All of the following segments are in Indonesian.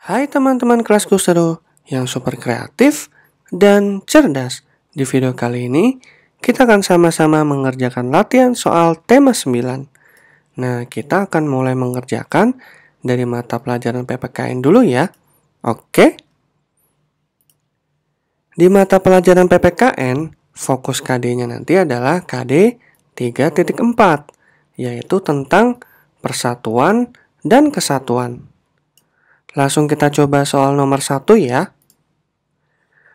Hai teman-teman kelasku seru yang super kreatif dan cerdas. Di video kali ini, kita akan sama-sama mengerjakan latihan soal tema 9. Nah, kita akan mulai mengerjakan dari mata pelajaran PPKN dulu ya. Oke? Di mata pelajaran PPKN, fokus KD-nya nanti adalah KD 3.4, yaitu tentang persatuan dan kesatuan. Langsung kita coba soal nomor 1 ya.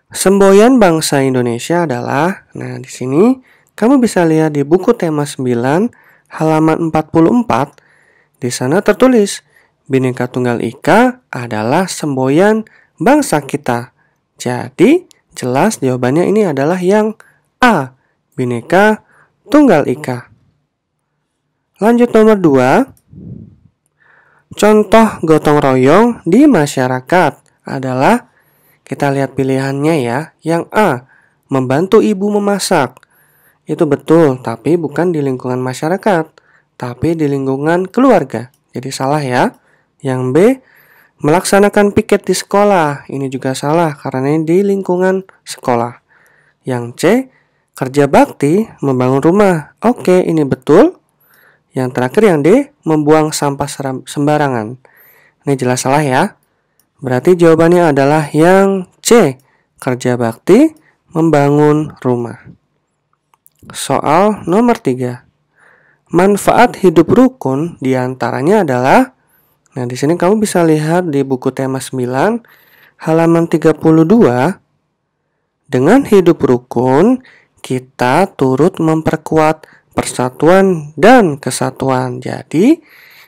Semboyan bangsa Indonesia adalah, di sini kamu bisa lihat di buku tema 9 halaman 44. Di sana tertulis, Bhinneka Tunggal Ika adalah semboyan bangsa kita. Jadi, jelas jawabannya ini adalah yang A, Bhinneka Tunggal Ika. Lanjut nomor 2. Contoh gotong royong di masyarakat adalah, kita lihat pilihannya ya. Yang A, membantu ibu memasak. Itu betul, tapi bukan di lingkungan masyarakat, tapi di lingkungan keluarga. Jadi salah ya. Yang B, melaksanakan piket di sekolah. Ini juga salah karena ini di lingkungan sekolah. Yang C, kerja bakti membangun rumah. Oke, ini betul. Yang terakhir yang D, membuang sampah sembarangan. Ini jelas salah ya. Berarti jawabannya adalah yang C, kerja bakti membangun rumah. Soal nomor 3. Manfaat hidup rukun diantaranya adalah, di sini kamu bisa lihat di buku tema 9 halaman 32. Dengan hidup rukun, kita turut memperkuat persatuan dan kesatuan. Jadi,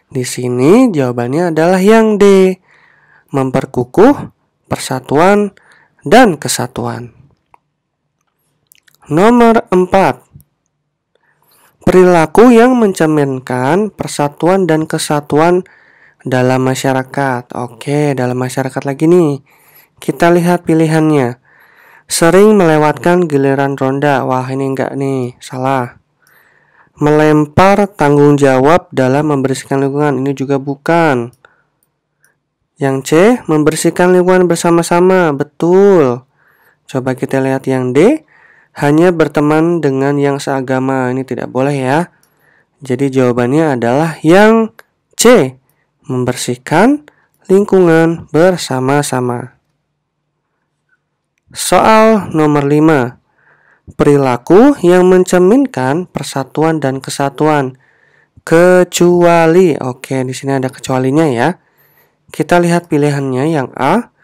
di sini jawabannya adalah yang D, memperkukuh persatuan dan kesatuan. Nomor 4. Perilaku yang mencerminkan persatuan dan kesatuan dalam masyarakat. Oke, dalam masyarakat lagi nih. Kita lihat pilihannya. Sering melewatkan giliran ronda. Wah, ini enggak nih, salah. Melempar tanggung jawab dalam membersihkan lingkungan. Ini juga bukan. Yang C, membersihkan lingkungan bersama-sama. Betul. Coba kita lihat yang D, hanya berteman dengan yang seagama. Ini tidak boleh ya. Jadi jawabannya adalah yang C, membersihkan lingkungan bersama-sama. Soal nomor 5. Perilaku yang mencerminkan persatuan dan kesatuan. Kecuali, oke, di sini ada kecualinya ya. Kita lihat pilihannya yang A,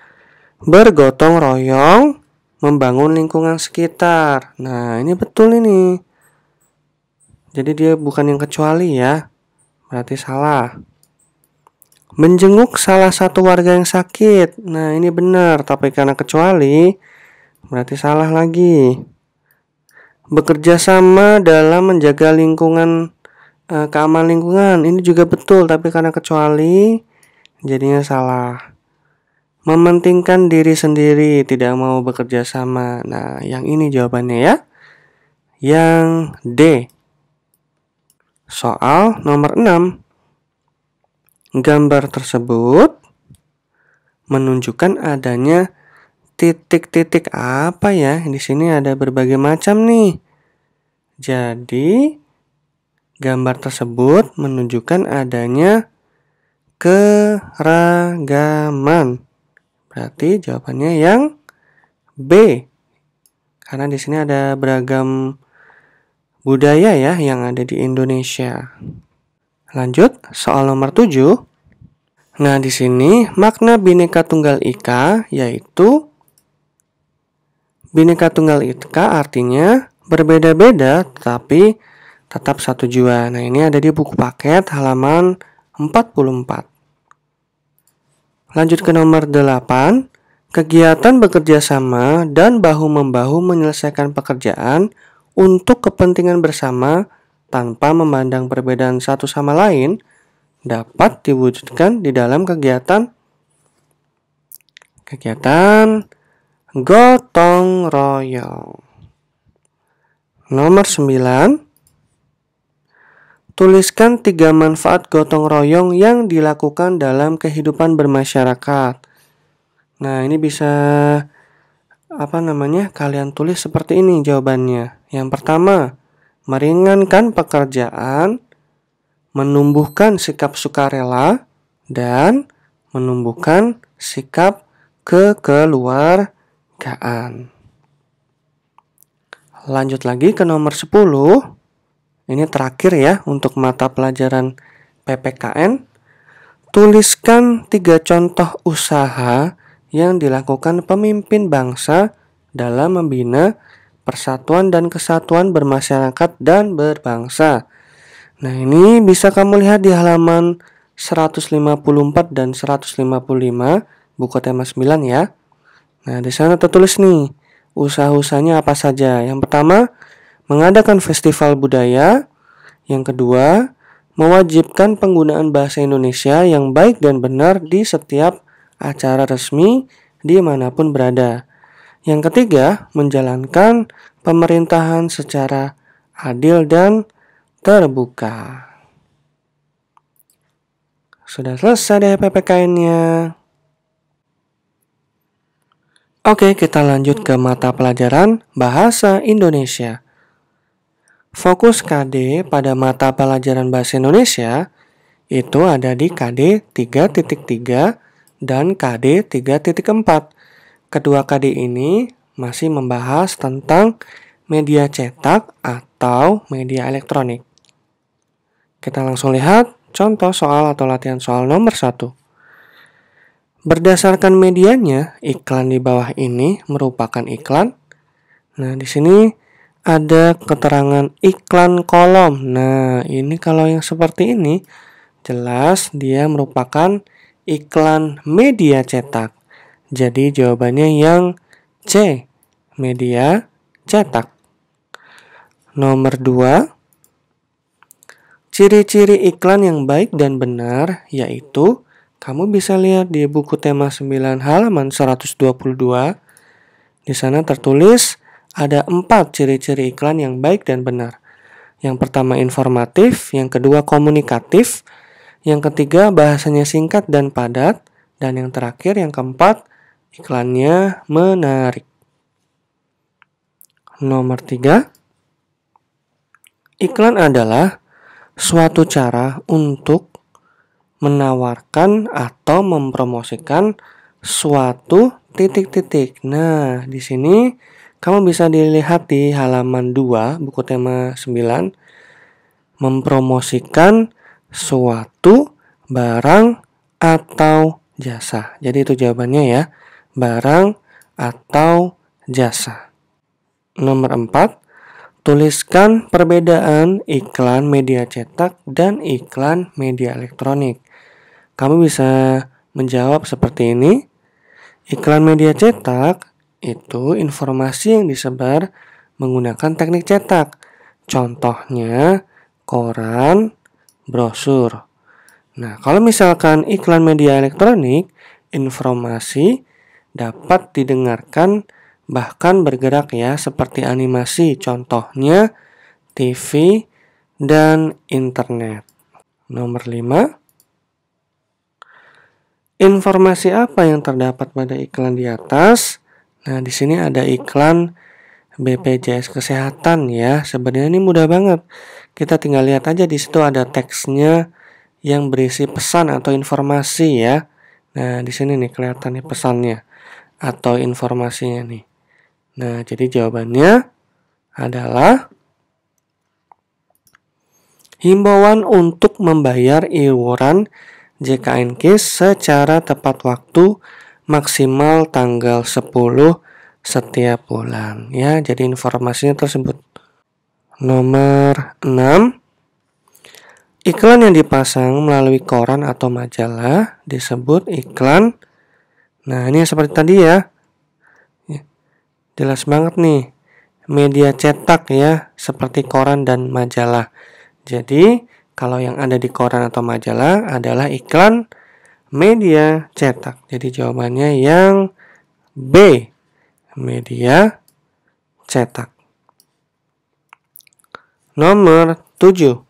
bergotong royong membangun lingkungan sekitar. Nah, ini betul ini. Jadi dia bukan yang kecuali ya. Berarti salah. Menjenguk salah satu warga yang sakit. Nah, ini benar, tapi karena kecuali berarti salah lagi. Bekerja sama dalam menjaga lingkungan, keamanan lingkungan. Ini juga betul, tapi karena kecuali jadinya salah. Mementingkan diri sendiri, tidak mau bekerja sama. Nah, yang ini jawabannya ya. Yang D. Soal nomor 6. Gambar tersebut menunjukkan adanya titik-titik apa ya? Di sini ada berbagai macam nih. Jadi, gambar tersebut menunjukkan adanya keragaman. Berarti jawabannya yang B. Karena di sini ada beragam budaya ya yang ada di Indonesia. Lanjut, soal nomor 7. Nah, di sini makna Bhinneka Tunggal Ika yaitu Bhinneka Tunggal Ika artinya berbeda-beda tapi tetap satu jua. Nah, ini ada di buku paket halaman 44. Lanjut ke nomor 8. Kegiatan bekerja sama dan bahu-membahu menyelesaikan pekerjaan untuk kepentingan bersama tanpa memandang perbedaan satu sama lain dapat diwujudkan di dalam kegiatan gotong royong. Nomor 9. Tuliskan 3 manfaat gotong royong yang dilakukan dalam kehidupan bermasyarakat. Nah, ini bisa kalian tulis seperti ini jawabannya. Yang pertama, meringankan pekerjaan, menumbuhkan sikap sukarela, dan menumbuhkan sikap kekeluargaan. Lanjut lagi ke nomor 10. Ini terakhir ya untuk mata pelajaran PPKN. Tuliskan 3 contoh usaha yang dilakukan pemimpin bangsa dalam membina persatuan dan kesatuan bermasyarakat dan berbangsa. Nah, ini bisa kamu lihat di halaman 154 dan 155 buku tema 9 ya. Nah, di sana tertulis nih, usaha-usahanya apa saja. Yang pertama, mengadakan festival budaya. Yang kedua, mewajibkan penggunaan bahasa Indonesia yang baik dan benar di setiap acara resmi dimanapun berada. Yang ketiga, menjalankan pemerintahan secara adil dan terbuka. Sudah selesai deh PPKN-nya. Oke, kita lanjut ke mata pelajaran Bahasa Indonesia. Fokus KD pada mata pelajaran Bahasa Indonesia itu ada di KD 3.3 dan KD 3.4. Kedua KD ini masih membahas tentang media cetak atau media elektronik. Kita langsung lihat contoh soal atau latihan soal nomor 1. Berdasarkan medianya, iklan di bawah ini merupakan iklan. Nah, di sini ada keterangan iklan kolom. Nah, ini kalau yang seperti ini, jelas dia merupakan iklan media cetak. Jadi jawabannya yang C, media cetak. Nomor 2, ciri-ciri iklan yang baik dan benar yaitu kamu bisa lihat di buku tema 9 halaman 122. Di sana tertulis ada 4 ciri-ciri iklan yang baik dan benar. Yang pertama informatif, yang kedua komunikatif, yang ketiga bahasanya singkat dan padat, dan yang terakhir yang keempat iklannya menarik. Nomor 3, iklan adalah suatu cara untuk menawarkan atau mempromosikan suatu titik-titik. Nah, di sini kamu bisa dilihat di halaman 2 buku tema 9, mempromosikan suatu barang atau jasa. Jadi itu jawabannya ya, barang atau jasa. Nomor 4, tuliskan perbedaan iklan media cetak dan iklan media elektronik. Kamu bisa menjawab seperti ini. Iklan media cetak itu informasi yang disebar menggunakan teknik cetak. Contohnya koran, brosur. Nah, kalau misalkan iklan media elektronik, informasi dapat didengarkan bahkan bergerak ya, seperti animasi. Contohnya TV dan internet. Nomor 5, informasi apa yang terdapat pada iklan di atas? Nah, di sini ada iklan BPJS Kesehatan ya. Sebenarnya ini mudah banget. Kita tinggal lihat aja, di situ ada teksnya yang berisi pesan atau informasi ya. Nah, di sini nih kelihatan nih pesannya atau informasinya nih. Nah, jadi jawabannya adalah himbauan untuk membayar iuran JKNK secara tepat waktu maksimal tanggal 10 setiap bulan ya. Jadi informasinya tersebut. Nomor 6, iklan yang dipasang melalui koran atau majalah disebut iklan. Nah, ini seperti tadi ya. Jelas banget nih. Media cetak ya, seperti koran dan majalah. Jadi, kalau yang ada di koran atau majalah adalah iklan media cetak. Jadi jawabannya yang B, media cetak. Nomor 7,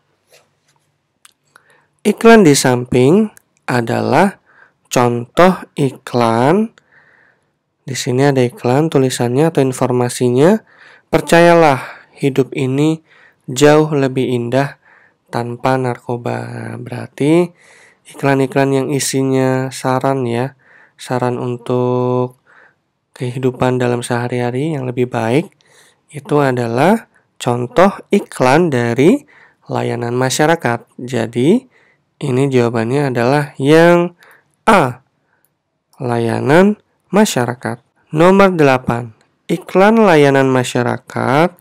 iklan di samping adalah contoh iklan Di sini ada iklan tulisannya atau informasinya, percayalah hidup ini jauh lebih indah tanpa narkoba. Berarti iklan-iklan yang isinya saran ya, saran untuk kehidupan dalam sehari-hari yang lebih baik, itu adalah contoh iklan dari layanan masyarakat. Jadi, ini jawabannya adalah yang A, layanan masyarakat. Nomor 8, iklan layanan masyarakat,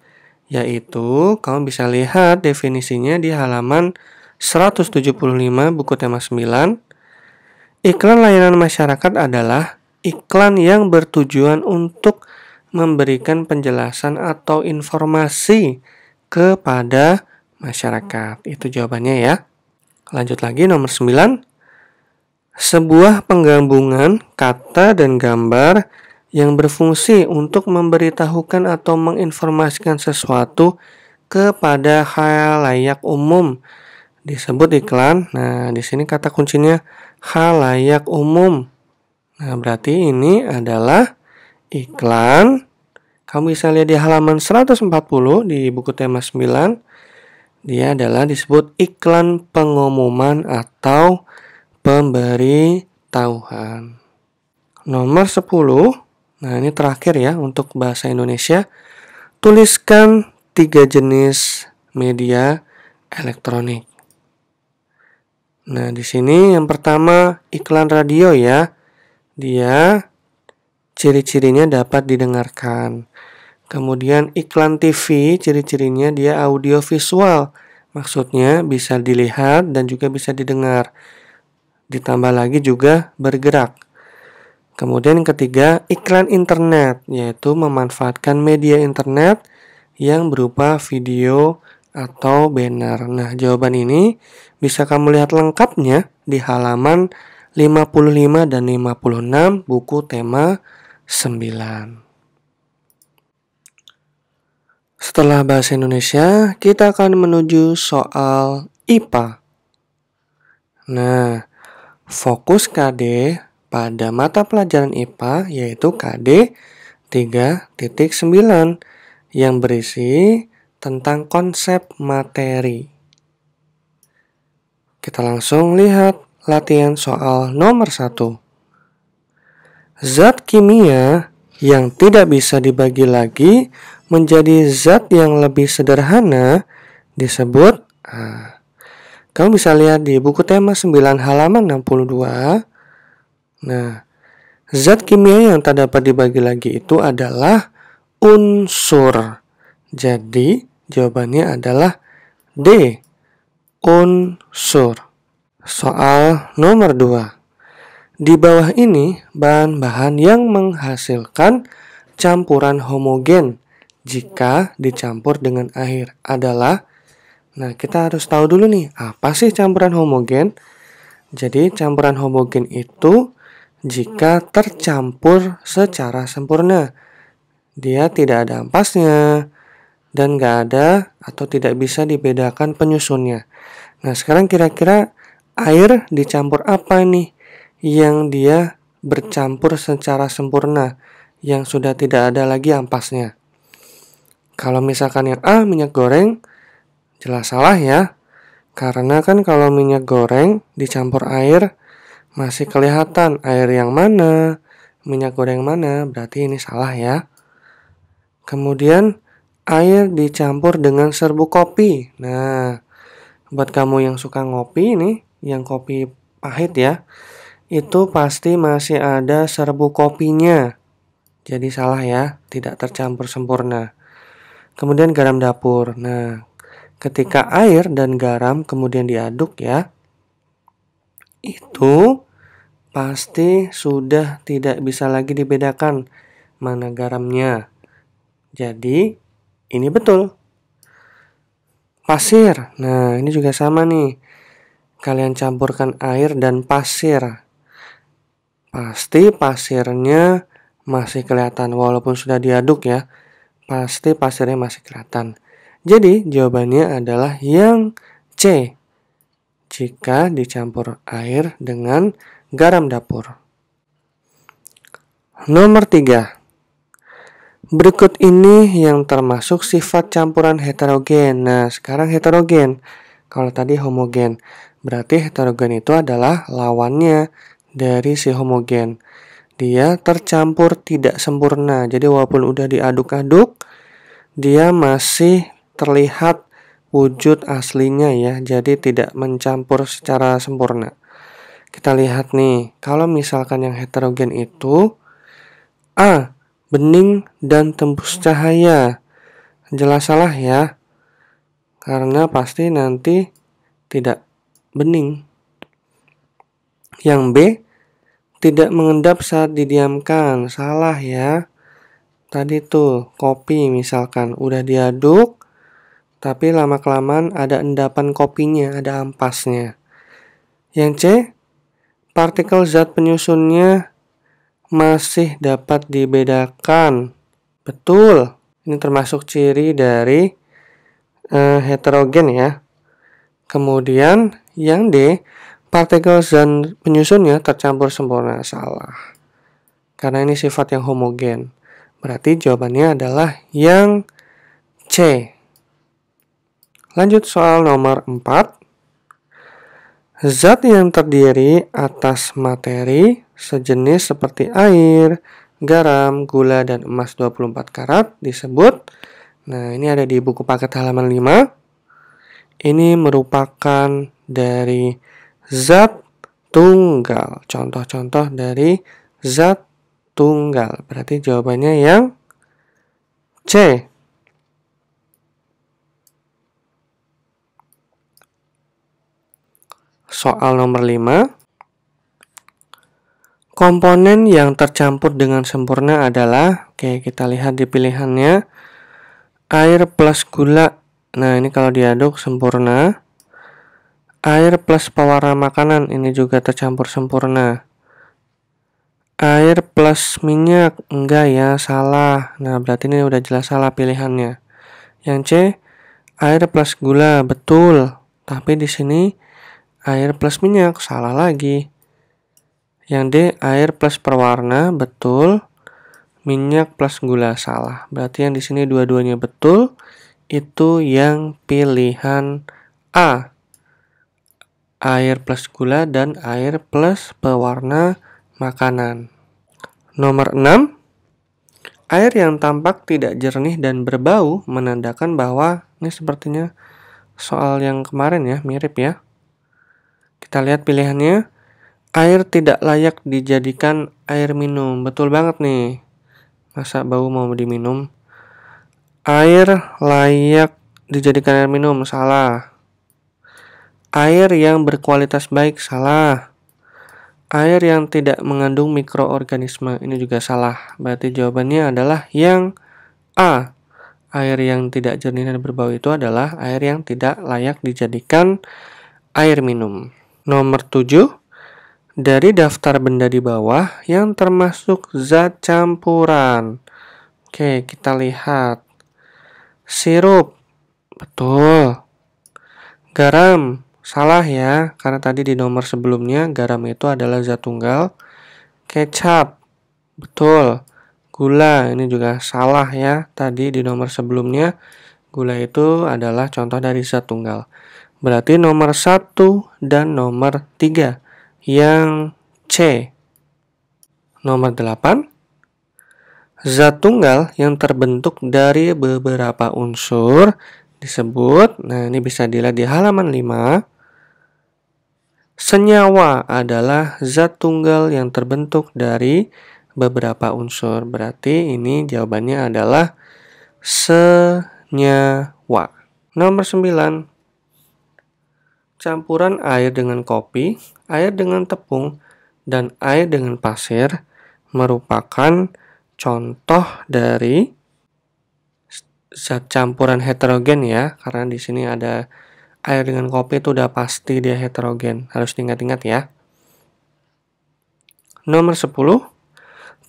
yaitu kamu bisa lihat definisinya di halaman 175 buku tema 9. Iklan layanan masyarakat adalah iklan yang bertujuan untuk memberikan penjelasan atau informasi kepada masyarakat. Itu jawabannya ya. Lanjut lagi nomor 9. Sebuah penggabungan kata dan gambar yang berfungsi untuk memberitahukan atau menginformasikan sesuatu kepada khalayak umum disebut iklan. Nah, di sini kata kuncinya khalayak umum. Nah, berarti ini adalah iklan. Kamu bisa lihat di halaman 140 di buku tema 9. Dia adalah disebut iklan pengumuman atau pemberitahuan. Nomor 10. Nah, ini terakhir ya untuk bahasa Indonesia. Tuliskan 3 jenis media elektronik. Nah, di sini yang pertama iklan radio ya. Dia ciri-cirinya dapat didengarkan. Kemudian iklan TV, ciri-cirinya dia audio visual. Maksudnya bisa dilihat dan juga bisa didengar. Ditambah lagi juga bergerak. Kemudian yang ketiga, iklan internet, yaitu memanfaatkan media internet yang berupa video atau banner. Nah, jawaban ini bisa kamu lihat lengkapnya di halaman 55 dan 56 buku tema 9. Setelah bahasa Indonesia, kita akan menuju soal IPA. Nah, fokus KD pada mata pelajaran IPA yaitu KD 3.9 yang berisi tentang konsep materi. Kita langsung lihat latihan soal nomor 1. Zat kimia yang tidak bisa dibagi lagi menjadi zat yang lebih sederhana disebut kamu bisa lihat di buku tema 9 halaman 62. Nah, zat kimia yang tak dapat dibagi lagi itu adalah unsur. Jadi, jawabannya adalah D, unsur. Soal nomor 2. Di bawah ini, bahan-bahan yang menghasilkan campuran homogen jika dicampur dengan air adalah. Nah, kita harus tahu dulu nih, apa sih campuran homogen? Jadi, campuran homogen itu jika tercampur secara sempurna. Dia tidak ada ampasnya dan gak ada atau tidak bisa dibedakan penyusunnya. Nah, sekarang kira-kira air dicampur apa nih yang dia bercampur secara sempurna, yang sudah tidak ada lagi ampasnya? Kalau misalkan yang A, minyak goreng, jelas salah ya. Karena kan kalau minyak goreng dicampur air, masih kelihatan air yang mana, minyak goreng mana, berarti ini salah ya. Kemudian air dicampur dengan serbuk kopi. Nah, buat kamu yang suka ngopi nih, yang kopi pahit ya, itu pasti masih ada serbuk kopinya. Jadi salah ya, tidak tercampur sempurna. Kemudian garam dapur. Nah, ketika air dan garam kemudian diaduk ya, itu pasti sudah tidak bisa lagi dibedakan mana garamnya. Jadi, ini betul. Pasir. Nah, ini juga sama nih. Kalian campurkan air dan pasir. Pasti pasirnya masih kelihatan walaupun sudah diaduk ya. Pasti pasirnya masih kelihatan. Jadi jawabannya adalah yang C. Jika dicampur air dengan garam dapur. Nomor 3. Berikut ini yang termasuk sifat campuran heterogen. Nah, sekarang heterogen. Kalau tadi homogen. Berarti heterogen itu adalah lawannya dari si homogen. Dia tercampur tidak sempurna. Jadi walaupun udah diaduk-aduk, dia masih terlihat wujud aslinya ya. Jadi tidak mencampur secara sempurna. Kita lihat nih, kalau misalkan yang heterogen itu A. Bening dan tembus cahaya. Jelas salah ya, karena pasti nanti tidak bening. Yang B. Tidak mengendap saat didiamkan. Salah ya. Tadi tuh kopi misalkan udah diaduk, tapi lama-kelamaan ada endapan kopinya, ada ampasnya. Yang C. Partikel zat penyusunnya masih dapat dibedakan. Betul. Ini termasuk ciri dari heterogen ya. Kemudian yang D, partikel zat penyusunnya tercampur sempurna. Salah. Karena ini sifat yang homogen. Berarti jawabannya adalah yang C. Lanjut soal nomor 4. Zat yang terdiri atas materi sejenis seperti air, garam, gula, dan emas 24 karat disebut. Nah, ini ada di buku paket halaman 5. Ini merupakan dari zat tunggal. Contoh-contoh dari zat tunggal. Berarti jawabannya yang C. Soal nomor 5. Komponen yang tercampur dengan sempurna adalah, oke kita lihat di pilihannya, air plus gula. Nah ini kalau diaduk sempurna. Air plus pewarna makanan, ini juga tercampur sempurna. Air plus minyak, enggak ya, salah. Nah berarti ini udah jelas salah pilihannya. Yang C, air plus gula, betul. Tapi di sini air plus minyak, salah lagi. Yang D, air plus pewarna, betul. Minyak plus gula, salah. Berarti yang di sini dua-duanya betul. Itu yang pilihan A. Air plus gula dan air plus pewarna makanan. Nomor 6. Air yang tampak tidak jernih dan berbau menandakan bahwa, ini sepertinya soal yang kemarin ya, mirip ya. Kita lihat pilihannya. Air tidak layak dijadikan air minum. Betul banget nih. Masa bau mau diminum? Air layak dijadikan air minum. Salah. Air yang berkualitas baik. Salah. Air yang tidak mengandung mikroorganisme. Ini juga salah. Berarti jawabannya adalah yang A. Air yang tidak jernih dan berbau itu adalah air yang tidak layak dijadikan air minum. Nomor 7. Dari daftar benda di bawah yang termasuk zat campuran. Oke, kita lihat. Sirup. Betul. Garam. Salah ya, karena tadi di nomor sebelumnya garam itu adalah zat tunggal. Kecap. Betul. Gula, ini juga salah ya. Tadi di nomor sebelumnya gula itu adalah contoh dari zat tunggal. Berarti nomor 1 dan nomor 3. Yang C. Nomor 8. Zat tunggal yang terbentuk dari beberapa unsur disebut, nah ini bisa dilihat di halaman 5. Senyawa adalah zat tunggal yang terbentuk dari beberapa unsur. Berarti ini jawabannya adalah senyawa. Nomor 9. Campuran air dengan kopi, air dengan tepung, dan air dengan pasir merupakan contoh dari zat campuran heterogen ya, karena di sini ada air dengan kopi itu udah pasti dia heterogen, harus diingat-ingat ya. Nomor 10,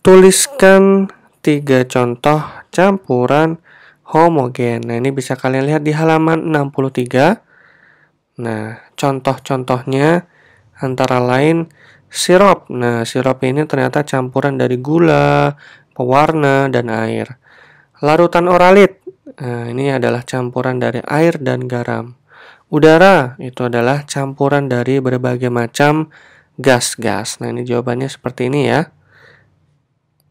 tuliskan 3 contoh campuran homogen. Nah, ini bisa kalian lihat di halaman 63. Nah, contoh-contohnya antara lain Sirup. Nah, sirup ini ternyata campuran dari gula, pewarna, dan air. Larutan oralit. Nah, ini adalah campuran dari air dan garam. Udara itu adalah campuran dari berbagai macam gas-gas. Nah, ini jawabannya seperti ini ya.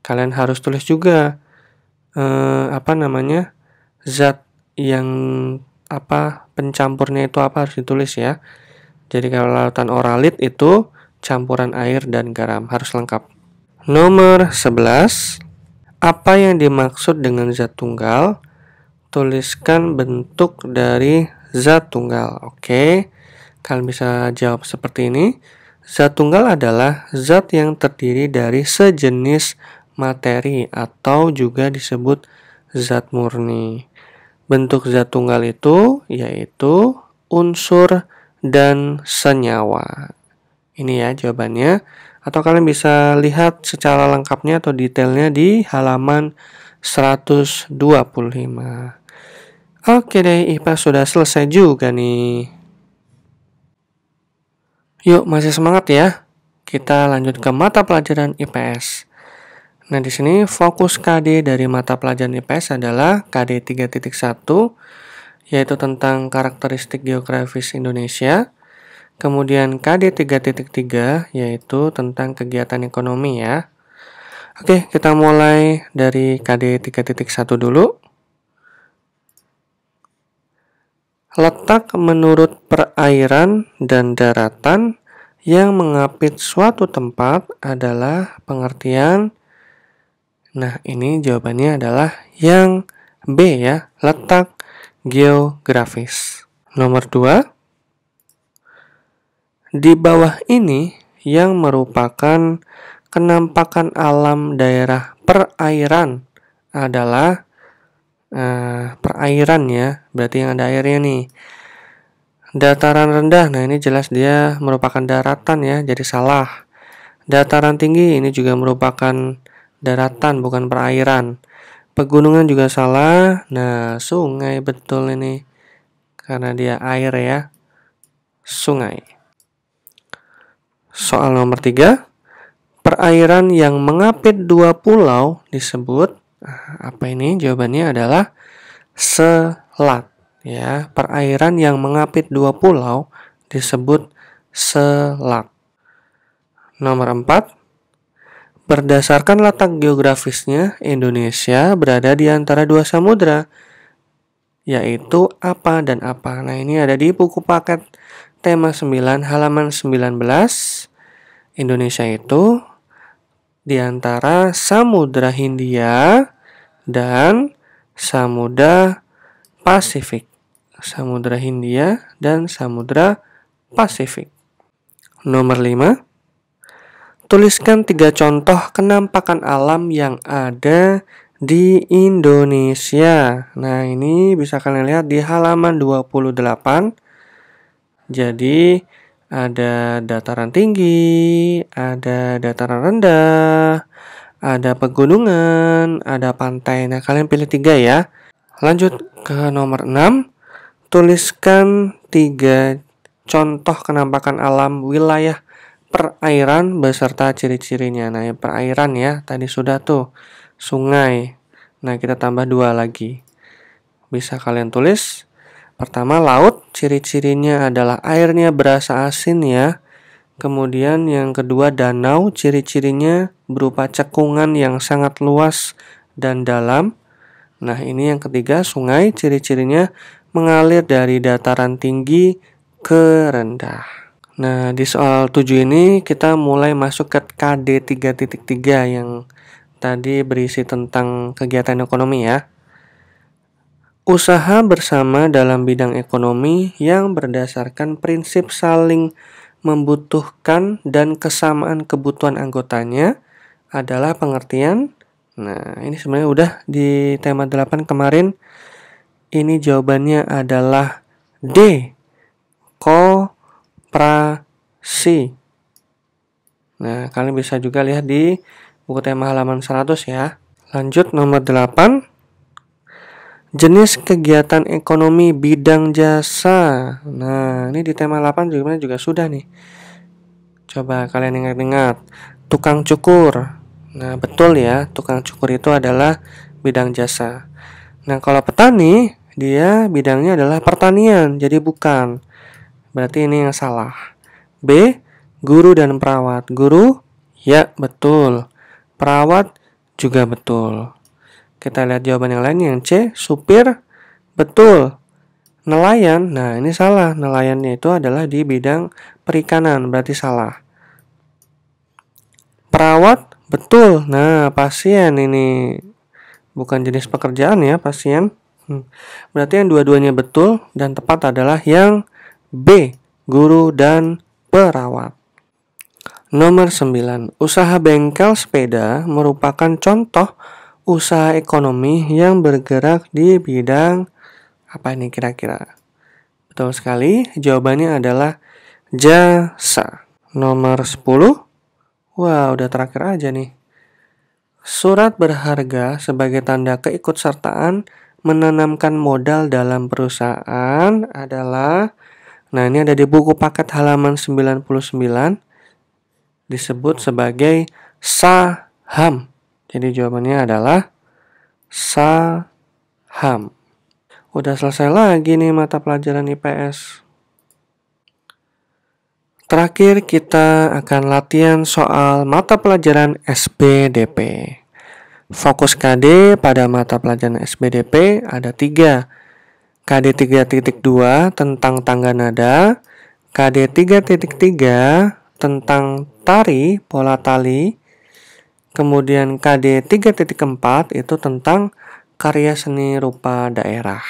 Kalian harus tulis juga zat yang pencampurnya itu apa, harus ditulis ya. Jadi kalau larutan oralit itu campuran air dan garam, harus lengkap. Nomor 11. Apa yang dimaksud dengan zat tunggal? Tuliskan bentuk dari zat tunggal. Oke, kalian bisa jawab seperti ini. Zat tunggal adalah zat yang terdiri dari sejenis materi atau juga disebut zat murni. Bentuk zat tunggal itu yaitu unsur dan senyawa. Ini ya jawabannya. Atau kalian bisa lihat secara lengkapnya atau detailnya di halaman 125. Oke deh, IPA sudah selesai juga nih. Yuk, masih semangat ya. Kita lanjut ke mata pelajaran IPS. Nah, di sini fokus KD dari mata pelajaran IPS adalah KD 3.1, yaitu tentang karakteristik geografis Indonesia. Kemudian KD 3.3 yaitu tentang kegiatan ekonomi ya. Oke, kita mulai dari KD 3.1 dulu. Letak menurut perairan dan daratan yang mengapit suatu tempat adalah pengertian. Nah, ini jawabannya adalah yang B ya, letak geografis. Nomor 2. Di bawah ini yang merupakan kenampakan alam daerah perairan adalah perairan ya, berarti yang ada airnya nih. Dataran rendah, nah ini jelas dia merupakan daratan ya, jadi salah. Dataran tinggi ini juga merupakan daratan, bukan perairan. Pegunungan juga salah. Nah, sungai betul ini, karena dia air ya, sungai. Soal nomor 3. Perairan yang mengapit dua pulau disebut apa ini? Jawabannya adalah selat ya. Perairan yang mengapit dua pulau disebut selat. Nomor 4. Berdasarkan letak geografisnya, Indonesia berada di antara dua samudra, yaitu apa dan apa. Nah, ini ada di buku paket tema 9 halaman 19. Indonesia itu di antara Samudra Hindia dan Samudra Pasifik. Samudra Hindia dan Samudra Pasifik. Nomor 5. Tuliskan 3 contoh kenampakan alam yang ada di Indonesia. Nah, ini bisa kalian lihat di halaman 28. Jadi, ada dataran tinggi, ada dataran rendah, ada pegunungan, ada pantai. Nah, kalian pilih 3 ya. Lanjut ke nomor 6. Tuliskan 3 contoh kenampakan alam wilayah perairan beserta ciri-cirinya. Nah, perairan ya, tadi sudah tuh. Sungai. Nah, kita tambah 2 lagi. Bisa kalian tulis. Pertama, laut, ciri-cirinya adalah airnya berasa asin ya. Kemudian yang kedua, danau, ciri-cirinya berupa cekungan yang sangat luas dan dalam. Nah, ini yang ketiga, sungai, ciri-cirinya mengalir dari dataran tinggi ke rendah. Nah, di soal 7 ini kita mulai masuk ke KD 3.3 yang tadi berisi tentang kegiatan ekonomi ya. Usaha bersama dalam bidang ekonomi yang berdasarkan prinsip saling membutuhkan dan kesamaan kebutuhan anggotanya adalah pengertian. Nah, ini sebenarnya udah di tema 8 kemarin. Ini jawabannya adalah D. Koperasi. Nah, kalian bisa juga lihat di buku tema halaman 100 ya. Lanjut nomor 8. Jenis kegiatan ekonomi bidang jasa. Nah, ini di tema 8 juga sudah nih. Coba kalian ingat-ingat. Tukang cukur. Nah, betul ya, tukang cukur itu adalah bidang jasa. Nah, kalau petani, dia bidangnya adalah pertanian, jadi bukan. Berarti ini yang salah. B. Guru dan perawat. Guru? Ya, betul. Perawat juga betul. Kita lihat jawaban yang lain. Yang C. Supir? Betul. Nelayan? Nah, ini salah. Nelayannya itu adalah di bidang perikanan. Berarti salah. Perawat? Betul. Nah, pasien ini bukan jenis pekerjaan ya, pasien. Berarti yang dua-duanya betul dan tepat adalah yang B. Guru dan perawat. Nomor 9. Usaha bengkel sepeda merupakan contoh usaha ekonomi yang bergerak di bidang apa ini kira-kira? Betul sekali, jawabannya adalah jasa. Nomor 10. Wah, udah terakhir aja nih. Surat berharga sebagai tanda keikutsertaan menanamkan modal dalam perusahaan adalah, nah ini ada di buku paket halaman 99, disebut sebagai saham. Jadi jawabannya adalah saham. Udah selesai lagi nih mata pelajaran IPS. Terakhir kita akan latihan soal mata pelajaran SBDP. Fokus KD pada mata pelajaran SBDP ada 3. KD 3.2 tentang tangga nada, KD 3.3 tentang tari, pola tali, kemudian KD 3.4 itu tentang karya seni rupa daerah.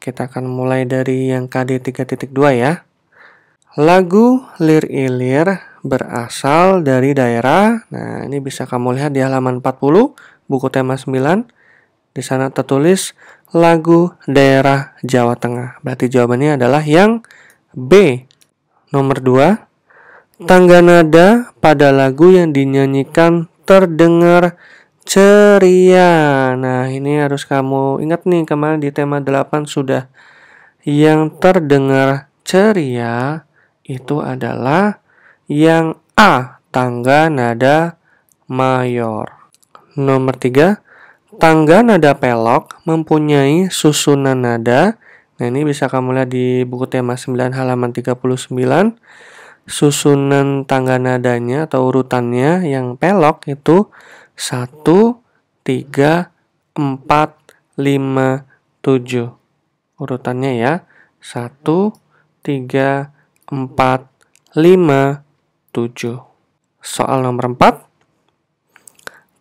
Kita akan mulai dari yang KD 3.2 ya. Lagu Lir Ilir berasal dari daerah. Nah, ini bisa kamu lihat di halaman 40, buku tema 9. Di sana tertulis lagu daerah Jawa Tengah. Berarti jawabannya adalah yang B. Nomor 2. Tangga nada pada lagu yang dinyanyikan terdengar ceria. Nah, ini harus kamu ingat nih, kemarin di tema 8 sudah. Yang terdengar ceria itu adalah yang A. Tangga nada mayor. Nomor 3. Tangga nada pelok mempunyai susunan nada. Nah, ini bisa kamu lihat di buku tema 9 halaman 39. Susunan tangga nadanya atau urutannya yang pelok itu 1, 3, 4, 5, 7. Urutannya ya. 1, 3, 4, 5, 7. Soal nomor 4.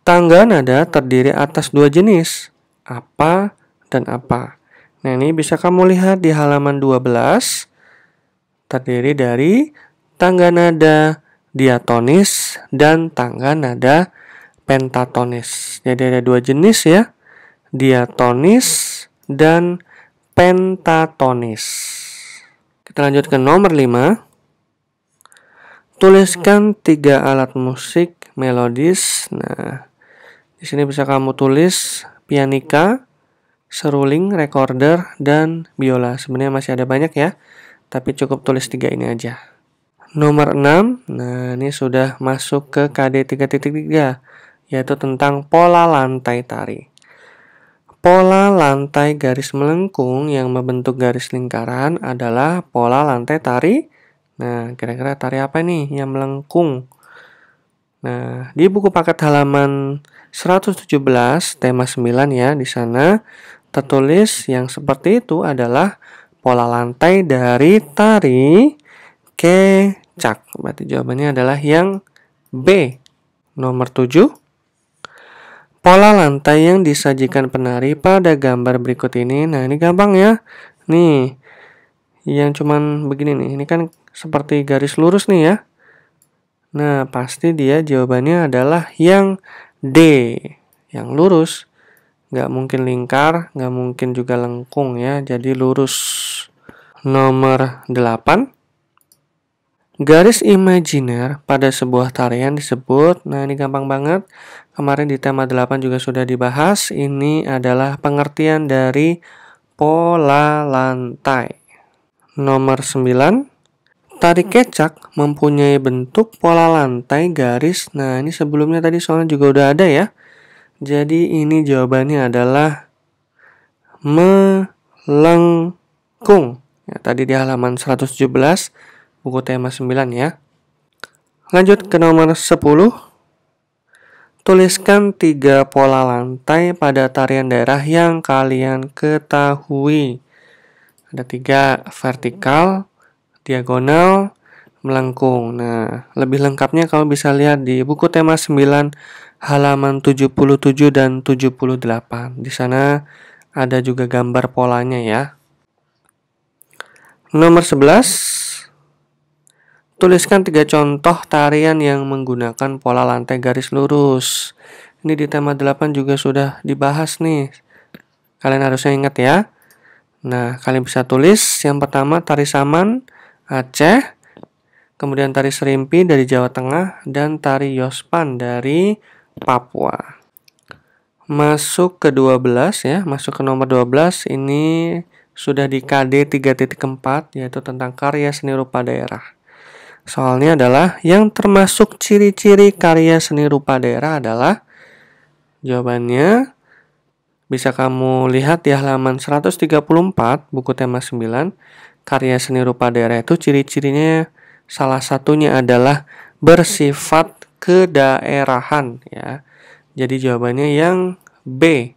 Tangga nada terdiri atas 2 jenis. Apa dan apa? Nah, ini bisa kamu lihat di halaman 12. Terdiri dari tangga nada diatonis dan tangga nada pentatonis. Jadi ada 2 jenis ya. Diatonis dan pentatonis. Kita lanjut ke nomor 5. Tuliskan 3 alat musik melodis. Nah, di sini bisa kamu tulis pianika, seruling, recorder, dan biola. Sebenarnya masih ada banyak ya, tapi cukup tulis 3 ini aja. Nomor 6, nah ini sudah masuk ke KD 3.3, yaitu tentang pola lantai tari. Pola lantai garis melengkung yang membentuk garis lingkaran adalah pola lantai tari. Nah, kira-kira tari apa nih yang melengkung? Nah, di buku paket halaman 117, tema 9 ya, di sana tertulis yang seperti itu adalah pola lantai dari tari kecak. Berarti jawabannya adalah yang B. Nomor 7. Pola lantai yang disajikan penari pada gambar berikut ini. Nah, ini gampang ya. Nih, yang cuman begini nih. Ini kan seperti garis lurus nih ya. Nah, pasti dia jawabannya adalah yang D. Yang lurus. Nggak mungkin lingkar, nggak mungkin juga lengkung ya. Jadi lurus. Nomor 8. Garis imajiner pada sebuah tarian disebut, nah ini gampang banget. Kemarin di tema 8 juga sudah dibahas. Ini adalah pengertian dari pola lantai. Nomor 9. Tari kecak mempunyai bentuk pola lantai garis. Nah, ini sebelumnya tadi soalnya juga udah ada ya. Jadi ini jawabannya adalah melengkung. Ya, tadi di halaman 117 buku tema 9 ya. Lanjut ke nomor 10. Tuliskan 3 pola lantai pada tarian daerah yang kalian ketahui. Ada 3, vertikal, diagonal, melengkung. Nah, lebih lengkapnya kamu bisa lihat di buku tema 9 halaman 77 dan 78. Di sana ada juga gambar polanya ya. Nomor 11. Tuliskan 3 contoh tarian yang menggunakan pola lantai garis lurus. Ini di tema 8 juga sudah dibahas nih. Kalian harusnya ingat ya. Nah, kalian bisa tulis yang pertama tari saman Aceh, kemudian tari serimpi dari Jawa Tengah, dan tari yospan dari Papua. Masuk ke 12 ya, masuk ke nomor 12 ini sudah di KD 3.4 yaitu tentang karya seni rupa daerah. Soalnya adalah yang termasuk ciri-ciri karya seni rupa daerah adalah jawabannya bisa kamu lihat di halaman 134 buku tema 9. Karya seni rupa daerah itu ciri-cirinya salah satunya adalah bersifat kedaerahan ya. Jadi jawabannya yang B.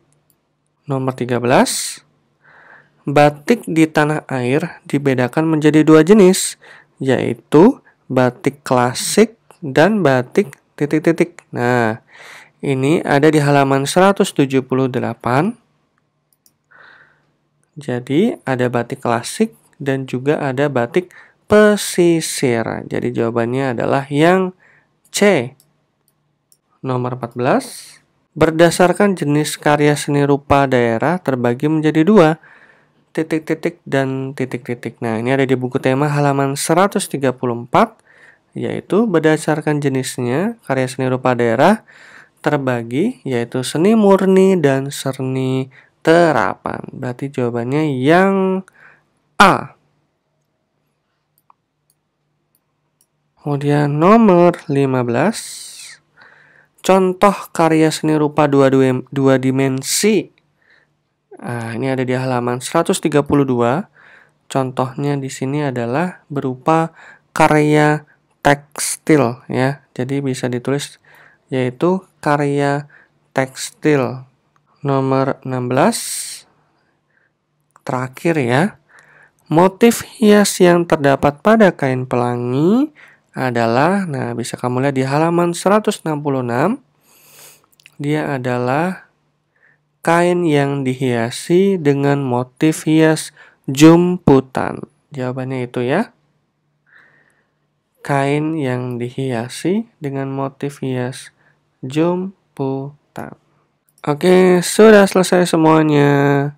Nomor 13. Batik di tanah air dibedakan menjadi 2 jenis, yaitu batik klasik dan batik titik-titik. Nah, ini ada di halaman 178. Jadi ada batik klasik dan juga ada batik pesisir. Jadi jawabannya adalah yang C. Nomor 14. Berdasarkan jenis karya seni rupa daerah terbagi menjadi 2, titik-titik dan titik-titik. Nah, ini ada di buku tema halaman 134, yaitu berdasarkan jenisnya karya seni rupa daerah terbagi yaitu seni murni dan seni terapan. Berarti jawabannya yang A. Kemudian nomor 15. Contoh karya seni rupa dua dimensi. Nah, ini ada di halaman 132. Contohnya di sini adalah berupa karya tekstil ya. Jadi bisa ditulis yaitu karya tekstil. Nomor 16. Terakhir ya. Motif hias yang terdapat pada kain pelangi adalah, nah bisa kamu lihat di halaman 166. Dia adalah kain yang dihiasi dengan motif hias jumputan. Jawabannya itu ya. Kain yang dihiasi dengan motif hias jumputan. Oke, sudah selesai semuanya.